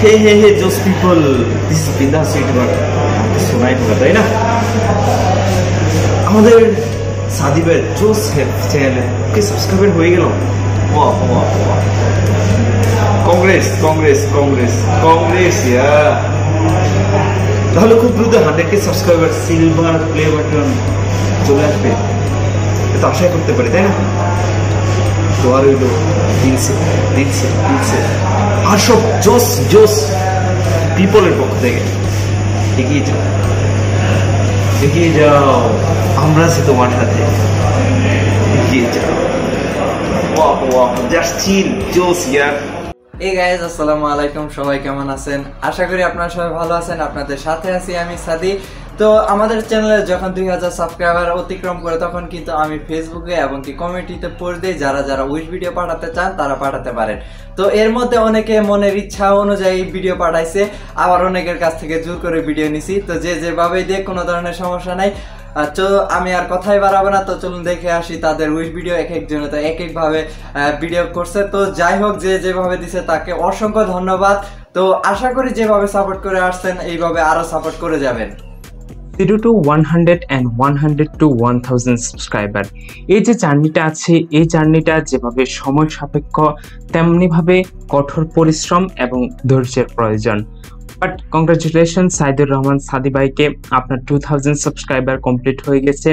हे जोस people this is bindaas YouTuber শোনাই হোক তাই না আমাদের সাদি ভাই জোস হেল্প চ্যানেলে কে সাবস্ক্রাইবার হয়ে গেল ওয়া ওয়া ওয়া কংগ্রেস কংগ্রেস কংগ্রেস কংগ্রেস ইয়া তাহলে খুব দ্রুত 100k subscriber silver play button চলে আসবে এটা আশা করতে পারি তাই না দোয়া রইল দিনসে আর সব জোস জোস পিপলের পক্ষ থেকে এগিয়ে যাও আমরা আছি তোমার সাথে এগিয়ে যাও ওয়াও ওয়াও জাস্ট চিল জোস ইয়ার এই গাইস আসসালামু আলাইকুম সবাই কেমন আছেন আশা করি আপনারা সবাই ভালো আছেন আপনাদের সাথে আছি আমি সাদি তো আমাদের চ্যানেলে যখন 2000 সাবস্ক্রাইবার অতিক্রম করে তখন কিন্তু আমি ফেসবুকে এবং কি কমেন্টিতে পোস্ট দেই যারা যারা উইশ ভিডিও পাঠাতে চান তারা পাঠাতে পারেন তো এর মধ্যে অনেকে মনের ইচ্ছা অনুযায়ী ভিডিও পাঠাইছে আবার অনেকের কাছ থেকে জোর করে ভিডিও নিছি তো যে যেভাবে দেখ কোনো ধরনের সমস্যা নাই তো আমি আর কথাই বাড়াবো না তো চলুন দেখে আসি তাদের উইশ ভিডিও এক একজনে তো এক একভাবে ভিডিও করছে তো যাই হোক যে যেভাবে দিছে তাকে অসংখ্য ধন্যবাদ তো আশা করি যেভাবে সাপোর্ট করে আসছেন এইভাবে আরো সাপোর্ট করে যাবেন 0 to 100 and 100 to 1000 সাবস্ক্রাইবার এই যে জার্নিটা আছে এই জার্নিটা যেভাবে সময় সাপেক্ষ তেমনি ভাবে কঠোর পরিশ্রম এবং ধৈর্যের প্রয়োজন বাট কংগ্রাচুলেশন সাইদুর রহমান সাদি ভাইকে আপনার 2000 সাবস্ক্রাইবার কমপ্লিট হয়ে গেছে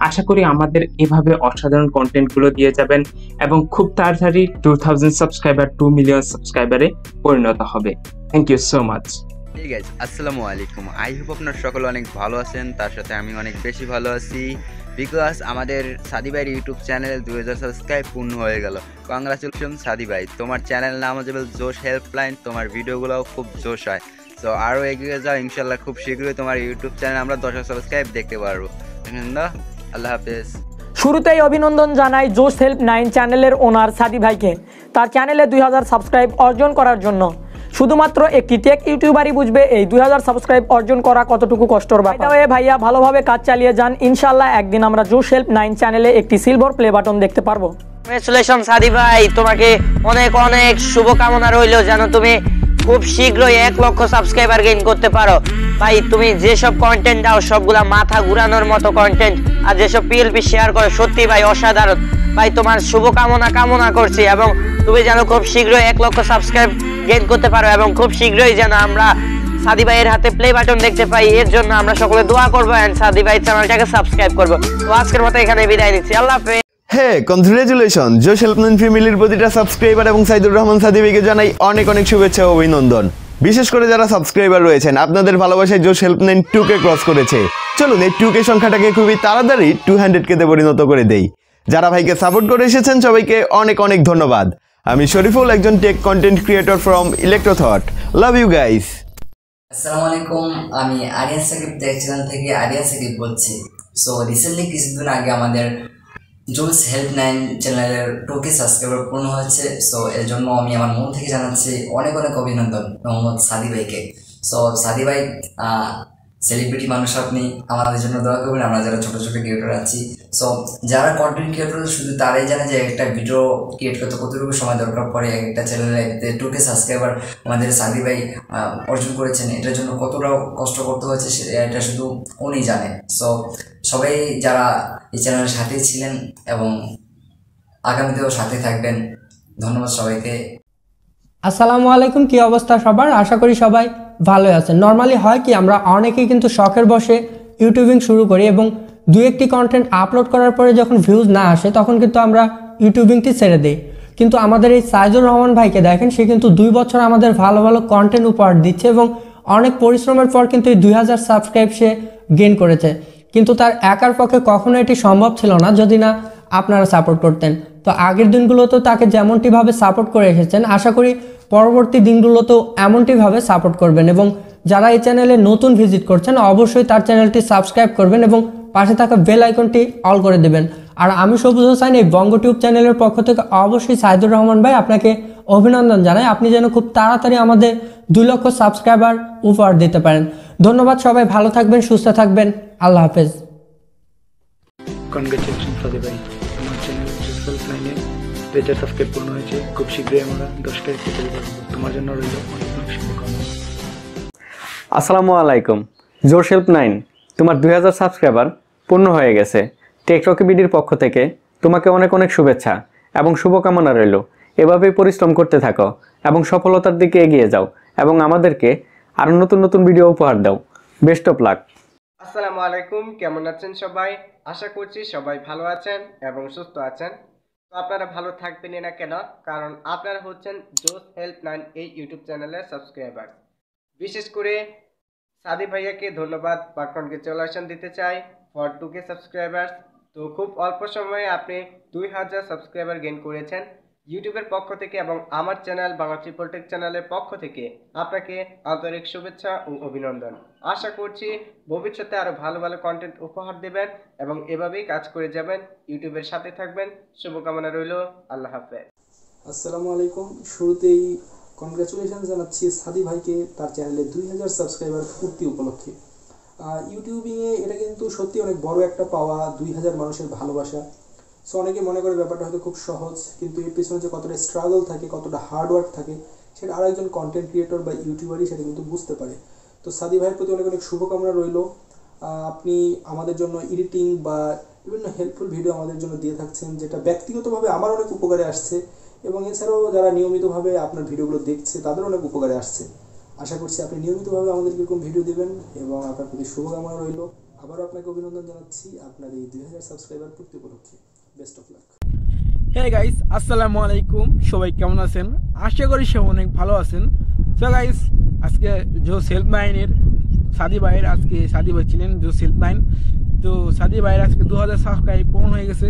আশা করি আমাদের এভাবে অসাধারণ কন্টেন্টগুলো দিয়ে যাবেন এবং খুব তাড়াতাড়ি 2000 সাবস্ক্রাইবার 2 মিলিয়ন সাবস্ক্রাইবারে পরিণত হবে thank you so much Hey guys, আসসালামু আলাইকুম আই হোপ আপনারা সকলে অনেক ভালো আছেন তার সাথে আমি অনেক বেশি ভালো আছি বিকজ আমাদের সাদি ভাইয়ের ইউটিউব চ্যানেল 2000 সাবস্ক্রাইব পূর্ণ হয়ে গেল কংগ্রাচুলেশন সাদি ভাই তোমার চ্যানেল নাম হচ্ছে জোশ হেল্পলাইন তোমার ভিডিওগুলোও খুব জোশ হয় সো আরও এগিয়ে যাও ইনশাল্লাহ খুব শীঘ্রই তোমার ইউটিউব চ্যানেল আমরা 10,000 সাবস্ক্রাইব দেখতে পারবো আল্লাহ হাফেজ শুরুতেই অভিনন্দন জানাই জোশ হেল্প9 চ্যানেলের ওনার সাদি ভাইকে তার চ্যানেলে 2000 সাবস্ক্রাইব অর্জন করার জন্য শুধুমাত্র একটি টেক ইউটিউবারই বুঝবে এই 2000 সাবস্ক্রাইব অর্জন করা কতটুকু কষ্টের ব্যাপার ভাইয়া ভালোভাবে কাজ চালিয়ে যান ইনশাআল্লাহ একদিন আমরা জোশ হেল্প9 চ্যানেলে একটি সিলভার প্লে বাটন দেখতে পারবো কংগ্রেচুলেশন সাদি ভাই তোমাকে অনেক অনেক শুভকামনা রইল যেন তুমি খুব শীঘ্রই 1 লক্ষ সাবস্ক্রাইবার গেইন করতে পারো ভাই তুমি যেসব কন্টেন্ট দাও সবগুলা মাথা ঘুরানোর মতো কন্টেন্ট আর যেসব পিএলপি শেয়ার করো সত্যি ভাই অসাধারণ ভাই তোমার শুভকামনা কামনা করছি এবং তুমি যেন খুব শীঘ্রই 1 লক্ষ সাবস্ক্রাইব গেইন করতে পারো এবং খুব শীঘ্রই যেন আমরা সাদি ভাইয়ের হাতে প্লে বাটন দেখতে পাই এর জন্য আমরা সকলে দোয়া করব এন্ড সাদি ভাই চ্যানেলটাকে সাবস্ক্রাইব করব তো আজকের মতো এখানে বিদায় নিচ্ছি আল্লাহ হাফেজ হে কংগ্রাচুলেশন জোশ হেল্পলাইন ফ্যামিলির প্রতিটা সাবস্ক্রাইবার এবং সাইদুর রহমান সাদি ভাইকে জানাই অনেক অনেক শুভেচ্ছা ও অভিনন্দন বিশেষ করে যারা সাবস্ক্রাইবার রয়েছেন আপনাদের ভালোবাসায় জোশ হেল্পলাইন 2k ক্রস করেছে চলুন এই 2k সংখ্যাটাকে খুবই তাড়াতাড়ি 200k তে পরিণত করে দেই যারা ভাইকে সাপোর্ট করে এসেছেন সবাইকে অনেক অনেক ধন্যবাদ আমি শরীফুল একজন tech content creator from Electrothought love you guys আসসালামু আলাইকুম আমি আরিয়ান সাকিব টেক চ্যানেল থেকে আরিয়ান সাকিব বলছি সো রিসেন্টলি কিছুদিন আগে আমাদের জোস হেল্প9 চ্যানেলের 2k সাবস্ক্রাইবার পূর্ণ হয়েছে সো এর জন্য আমি আমার মন থেকে জানাচ্ছি অনেক অনেক অভিনন্দন মোহাম্মদ সাদি ভাইকে সো সাদি ভাই সেলিব্রিটি মানুষ আপনি আমাদের জন্য দোয়া করবেন আমরা যারা ছোটো ছোটো ক্রিয়েটর আছি সো যারা কন্টেন্ট ক্রিয়েটর শুধু তারাই জানে যে একটা ভিডিও ক্রিয়েট করতে কতটুকু সময় দরকার পড়ে একটা চ্যানেলে 2k সাবস্ক্রাইবার আমাদের সাদি ভাই অর্জন করেছেন এটার জন্য কতটা কষ্ট করতে হয়েছে এটা শুধু উনি জানেন সো সবাই যারা এই চ্যানেলের সাথেই ছিলেন এবং আগামীতেও সাথে থাকবেন ধন্যবাদ সবাইকে আসসালামু আলাইকুম কি অবস্থা সবার আশা করি সবাই ভালো আছেন নরমালি হয় কি আমরা অনেকেই কিন্তু শখের বসে ইউটিউবিং শুরু করি এবং দুই একটি কন্টেন্ট আপলোড করার পরে যখন ভিউজ না আসে তখন কিন্তু আমরা ইউটিউবিংটি ছেড়ে দিই কিন্তু আমাদের এই সাইদুর রহমান ভাইকে দেখেন সে কিন্তু 2 বছর আমাদের ভালো ভালো কন্টেন্ট উপহার দিচ্ছে এবং অনেক পরিশ্রমের পর কিন্তু এই 2000 সাবস্ক্রাইব সে গেইন করেছে কিন্তু তার একার পক্ষে কখনো এটি সম্ভব ছিল না যদি না আপনারা সাপোর্ট করতেন তো আগের দিনগুলোতেও তাকে যেমনটিভাবে সাপোর্ট করে এসেছেন আশা করি পরবর্তী দিনগুলোতেও এমনটিভাবে সাপোর্ট করবেন এবং যারা এই চ্যানেলে নতুন ভিজিট করছেন অবশ্যই তার চ্যানেলটি সাবস্ক্রাইব করবেন এবং পাশে থাকা বেল আইকনটি অল করে দেবেন আর আমি সবুজ হোসেন এই বঙ্গো টিউব চ্যানেলের পক্ষ থেকে অবশ্যই সাইদুর রহমান ভাই আপনাকে অভিনন্দন জানাই আপনি যেন খুব তাড়াতাড়ি আমাদের 2 লক্ষ সাবস্ক্রাইবার উপহার দিতে পারেন ধন্যবাদ সবাই ভালো থাকবেন সুস্থ থাকবেন আল্লাহ হাফেজ কংগ্রেচুলেশন সাদি ভাই আমার চ্যানেল জোস হেল্পলাইনে 2000 সাবস্ক্রাইব পূর্ণ হয়েছে খুব শীঘ্রই আমরা 10k পেতে পারবো তোমার জন্য রইল আসসালামু আলাইকুম। জোশ হেল্প9 তোমার 2000 সাবস্ক্রাইবার পূর্ণ হয়ে গেছে। টেক রকি বিডির পক্ষ থেকে তোমাকে অনেক অনেক শুভেচ্ছা এবং শুভকামনা রইল। এভাবেই পরিশ্রম করতে থাকো এবং সফলতার দিকে এগিয়ে যাও এবং আমাদেরকে আরো নতুন নতুন ভিডিও উপহার দাও। Best of lakh. আসসালামু আলাইকুম, কেমন আছেন সবাই? আশা করছি সবাই ভালো আছেন এবং সুস্থ আছেন। তো আপনারা ভালো থাকবেন না কেন, কারণ আপনারা হচ্ছেন জোস হেল্প9 এই ইউটিউব চ্যানেলের সাবস্ক্রাইবার। বিশেষ করে সাদি ভাইয়াকে ধন্যবাদ বা কনগ্রেচুলেশন দিতে চাই ফর 2K সাবস্ক্রাইবার। তো খুব অল্প সময়ে আপনি 2000 সাবস্ক্রাইবার গেইন করেছেন ইউটিউবের পক্ষ থেকে এবং আমার চ্যানেল বাংলা ট্রিপল টেক চ্যানেলের পক্ষ থেকে আপনাকে আন্তরিক শুভেচ্ছা ও অভিনন্দন। আশা করছি ভবিষ্যতে আরও ভালো ভালো কন্টেন্ট উপহার দেবেন এবং এভাবেই কাজ করে যাবেন, ইউটিউবের সাথে থাকবেন। শুভকামনা রইল। আল্লাহ হাফেজ। আসসালামু আলাইকুম। শুরুতেই কনগ্রাচুলেশন জানাচ্ছি সাদি ভাইকে তার চ্যানেলে 2000 সাবস্ক্রাইবার পূর্তি উপলক্ষে। ইউটিউবিংয়ে এটা কিন্তু সত্যি অনেক বড় একটা পাওয়া, 2000 মানুষের ভালোবাসা। সো অনেকে মনে করে ব্যাপারটা হয়তো খুব সহজ, কিন্তু এর পিছনে যে কতটা স্ট্রাগল থাকে, কতটা হার্ডওয়ার্ক থাকে, সেটা আরও একজন কন্টেন্ট ক্রিয়েটর বা ইউটিউবারই সেটা কিন্তু বুঝতে পারে। তো সাদি ভাইয়ের প্রতি অনেক অনেক শুভকামনা রইল। আপনি আমাদের জন্য এডিটিং বা বিভিন্ন হেল্পফুল ভিডিও আমাদের জন্য দিয়ে থাকছেন, যেটা ব্যক্তিগতভাবে আমার অনেক উপকারে আসছে এবং এছাড়াও যারা নিয়মিতভাবে আপনার ভিডিওগুলো দেখছে তাদের অনেক উপকারে আসছে। আশা করছি আপনি নিয়মিতভাবে আমাদেরকে এরকম ভিডিও দেবেন এবং আপনার প্রতি শুভকামনা রইল। আবারও আপনাকে অভিনন্দন জানাচ্ছি আপনার এই 2000 সাবস্ক্রাইবার পূর্তি উপলক্ষে। Best of luck. Hey guys, আসসালামু আলাইকুম। সবাই কেমন আছেন? আশা করি সব অনেক ভালো আছেন। সো গাইস, আজকে জোস হেল্প9 এর সাদি ভাইয়ের আজকে সাদি ভাই ছিলেন জোস হেল্প9। তো সাদি ভাইয়ের আজকে 2000 সাবস্ক্রাইব পূর্ণ হয়ে গেছে।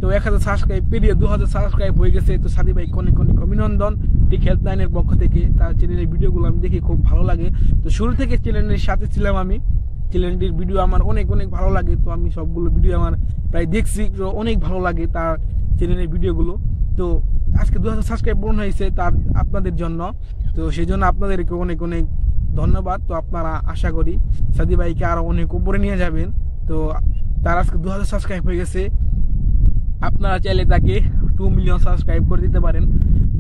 তো 1000 সাবস্ক্রাইব পেরিয়ে 2000 সাবস্ক্রাইব হয়ে গেছে। তো সাদি ভাই অনেক অনেক অভিনন্দন টেক হেল্প9 এর পক্ষ থেকে। তার চ্যানেলের ভিডিওগুলো আমি দেখে খুব ভালো লাগে। তো শুরু থেকে চ্যানেলের সাথে ছিলাম আমি। চ্যানেলটির ভিডিও আমার অনেক অনেক ভালো লাগে। তো আমি সবগুলো ভিডিও আমার প্রায় দেখছি, তো অনেক ভালো লাগে তার চ্যানেলের ভিডিওগুলো। তো আজকে 2000 সাবস্ক্রাইব পূর্ণ হয়েছে তার আপনাদের জন্য। তো সেই জন্য আপনাদেরকে অনেক অনেক ধন্যবাদ। তো আপনারা আশা করি সাদি ভাইকে আরও অনেক উপরে নিয়ে যাবেন। তো তার আজকে 2000 সাবস্ক্রাইব হয়ে গেছে। আপনারা চাইলে তাকে 2 মিলিয়ন সাবস্ক্রাইব করে দিতে পারেন।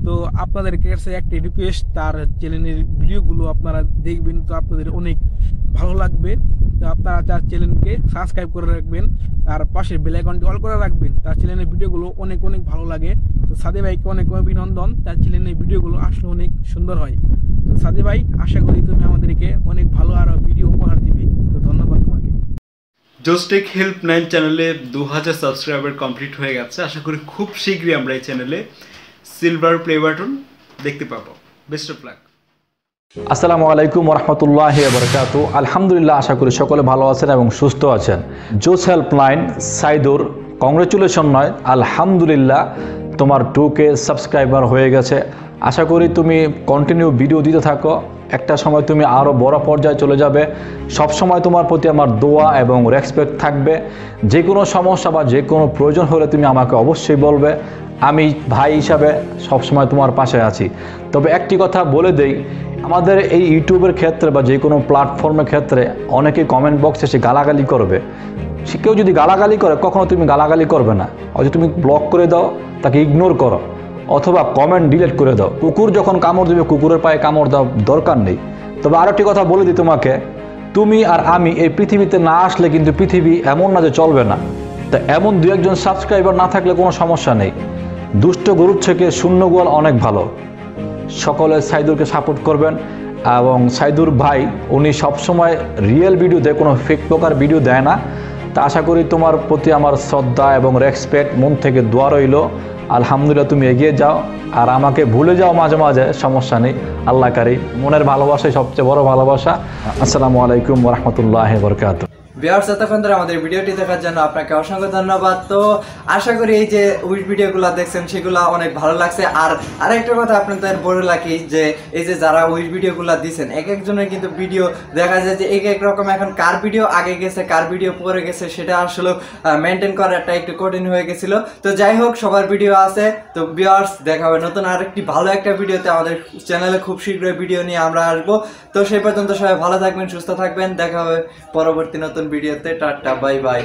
তো আপনাদের কাছে একটা রিকোয়েস্ট, তার চ্যানেলের ভিডিওগুলো আপনারা দেখবেন, তো আপনাদের অনেক ভালো লাগবে। তো আপনারা তার চ্যানেলকে সাবস্ক্রাইব করে রাখবেন আর পাশে বেল আইকনটি অল করে রাখবেন। তার চ্যানেলের ভিডিওগুলো অনেক অনেক ভালো লাগে। তো সাদি ভাইকে অনেক অভিনন্দন, তার চ্যানেলের ভিডিওগুলো আসলে অনেক সুন্দর হয়। তো সাদি ভাই, আশা করি তুমি আমাদেরকে অনেক ভালো আরও ভিডিও উপহার দিবে। তো ধন্যবাদ তোমাকে। জোস টেক হেল্প9 চ্যানেলে 2000 সাবস্ক্রাইবার কমপ্লিট হয়ে গেছে। আশা করি খুব শীঘ্রই আমরা এই চ্যানেলে সিলভার প্লে বাটন দেখতে পাবো। Best of lakh. আসসালামু আলাইকুম রহমতুল্লাহি ওয়া বারাকাতু। আলহামদুলিল্লাহ, আশা করি সকলে ভালো আছেন এবং সুস্থ আছেন। জোস হেল্প9 সাইদুর, কংগ্রেচুলেশন নয়, আলহামদুলিল্লাহ তোমার 2K সাবস্ক্রাইবার হয়ে গেছে। আশা করি তুমি কন্টিনিউ ভিডিও দিতে থাকো, একটা সময় তুমি আরও বড় পর্যায়ে চলে যাবে। সব সময় তোমার প্রতি আমার দোয়া এবং রেসপেক্ট থাকবে। যে কোনো সমস্যা বা যে কোনো প্রয়োজন হলে তুমি আমাকে অবশ্যই বলবে। আমি ভাই হিসাবে সবসময় তোমার পাশে আছি। তবে একটি কথা বলে দেই, আমাদের এই ইউটিউবের ক্ষেত্রে বা যে কোনো প্ল্যাটফর্মের ক্ষেত্রে অনেকে কমেন্ট বক্সে সে গালাগালি করবে। কেউ যদি গালাগালি করে, কখনো তুমি গালাগালি করবে না, হয়তো তুমি ব্লক করে দাও, তাকে ইগনোর করো, অথবা কমেন্ট ডিলিট করে দাও। কুকুর যখন কামড় দেবে, কুকুরের পায়ে কামড় দেওয়া দরকার নেই। তবে আরও একটি কথা বলে দিই তোমাকে, তুমি আর আমি এই পৃথিবীতে না আসলে কিন্তু পৃথিবী এমন না যে চলবে না। তা এমন 2-1 সাবস্ক্রাইবার না থাকলে কোনো সমস্যা নেই। দুষ্ট গরুর থেকে শূন্য গোয়াল অনেক ভালো। সকলে সাইদুরকে সাপোর্ট করবেন এবং সাইদুর ভাই উনি সবসময় রিয়েল ভিডিও দেয়, কোনো ফেক প্রকার ভিডিও দেয় না। তা আশা করি তোমার প্রতি আমার শ্রদ্ধা এবং রেসপেক্ট, মন থেকে দোয়া রইল। আলহামদুলিল্লাহ, তুমি এগিয়ে যাও আর আমাকে ভুলে যাও মাঝে মাঝে, সমস্যা নেই। আল্লাহ কারি, মনের ভালোবাসাই সবচেয়ে বড় ভালোবাসা। আসসালামু আলাইকুম ওয়া রাহমাতুল্লাহি ওয়া বারাকাতুহু। ভিউয়ার্স, এতক্ষণ ধরে আমাদের ভিডিওটি দেখার জন্য আপনাকে অসংখ্য ধন্যবাদ। তো আশা করি এই যে উইশ ভিডিওগুলো দেখছেন সেগুলো অনেক ভালো লাগছে। আর আরেকটা কথা আপনাদের বলে রাখি যে এই যে যারা উইশ ভিডিওগুলো দিচ্ছেন, এক একজনের কিন্তু ভিডিও দেখা যায় যে এক এক রকম। এখন কার ভিডিও আগে গেছে, কার ভিডিও পরে গেছে, সেটা আসলে মেনটেন করাটা একটু কঠিন হয়ে গেছিল। তো যাই হোক, সবার ভিডিও আছে। তো ভিউয়ার্স, দেখা হবে নতুন আরেকটি ভালো একটা ভিডিওতে। আমাদের চ্যানেলে খুব শীঘ্রই ভিডিও নিয়ে আমরা আসবো। তো সেই পর্যন্ত সবাই ভালো থাকবেন, সুস্থ থাকবেন। দেখা হবে পরবর্তী নতুন ভিডিওতে। Tata, bye bye.